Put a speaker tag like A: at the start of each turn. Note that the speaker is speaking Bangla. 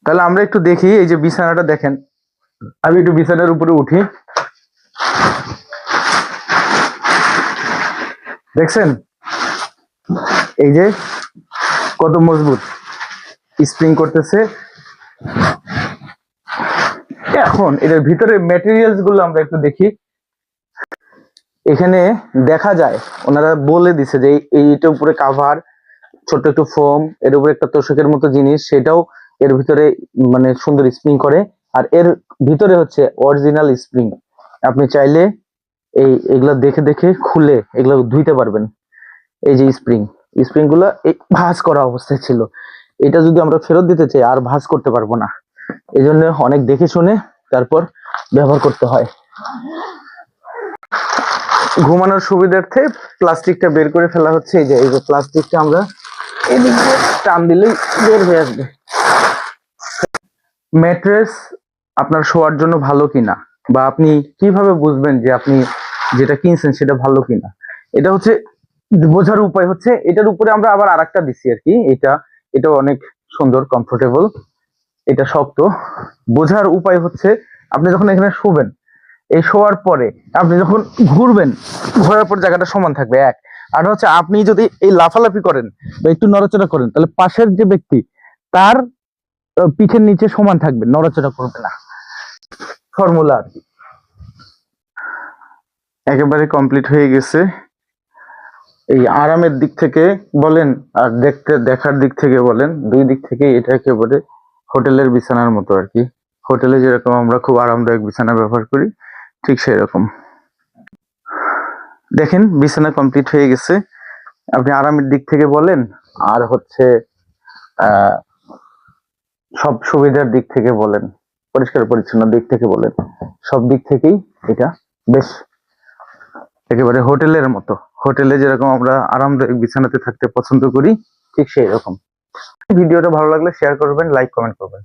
A: তাহলে আমরা একটু দেখি, এই যে বিছানাটা দেখেন, আমি একটু বিছানার উপরে উঠি, দেখছেন এই যে কত মজবুত স্প্রিং করতেছে। এখন এটার ভিতরে ম্যাটেরিয়ালস গুলো আমরা একটু দেখি। এখানে দেখা যায় ওনারা বলে দিছে যে এইটার উপরে কাভার, ছোট্ট একটু ফোম, এর উপরে একটা তোষকের মতো জিনিস, সেটাও এর ভিতরে মানে সুন্দর স্প্রিং করে। আর এর ভিতরে হচ্ছে অরিজিনাল স্প্রিং। আপনি চাইলে এগুলা দেখে দেখে খুলে এগুলো ধুইতে পারবেন। এই যে স্প্রিং গুলো ভাঁজ করা অবস্থায় ছিল, এটা যদি আমরা ফেরত দিতে চাই আর ভাঁজ করতে পারবো না। এই জন্য অনেক দেখে শুনে তারপর ব্যবহার করতে হয়। ঘুমানোর সুবিধার্থে প্লাস্টিকটা বের করে ফেলা হচ্ছে। এই যে প্লাস্টিকটা আমরা এদিক দিয়ে টান দিলেই বের হয়ে আসবে। ম্যাট্রেস আপনার শোয়ার জন্য ভালো কিনা, বা আপনি কিভাবে বুঝবেন যে আপনি যেটা কিনছেন সেটা ভালো কিনা, এটা হচ্ছে বোঝার উপায় হচ্ছে এটার উপরে আমরা আবার আরেকটা দিচ্ছি আর কি। এটা অনেক সুন্দর, কমফোর্টেবল, এটা শক্ত। বোঝার উপায় হচ্ছে আপনি যখন এখানে শোবেন, এই শোয়ার পরে আপনি যখন ঘুরবেন, ঘোরার পর জায়গাটা সমান থাকবে এক। আর হচ্ছে আপনি যদি এই লাফালাফি করেন বা একটু নড়াচড়া করেন, তাহলে পাশের যে ব্যক্তি তার পিঠের নিচে সমান থাকবে, নড়াচড়া করবে না। ফর্মুলা আর কি। একেবারে কমপ্লিট হয়ে গেছে। এই আরামের দিক থেকে বলেন আর দেখার দিক থেকে বলেন, দুই দিক থেকে এটা একেবারে হোটেলের বিছানার মতো আর কি। হোটেলে যেরকম আমরা খুব আরামদায়ক বিছানা ব্যবহার করি, ঠিক সেরকম। দেখেন বিছানা কমপ্লিট হয়ে গেছে। আপনি আরামের দিক থেকে বলেন আর হচ্ছে আহ সব সুবিধার দিক থেকে বলেন, পরিষ্কার পরিচ্ছন্ন দিক থেকে বলেন, সব দিক থেকেই এটা বেশ একেবারে হোটেলের মতো। হোটেলে যেরকম আমরা আরামদায়ক বিছানাতে থাকতে পছন্দ করি, ঠিক সেই রকম। ভিডিওটা ভালো লাগলে শেয়ার করবেন, লাইক কমেন্ট করবেন।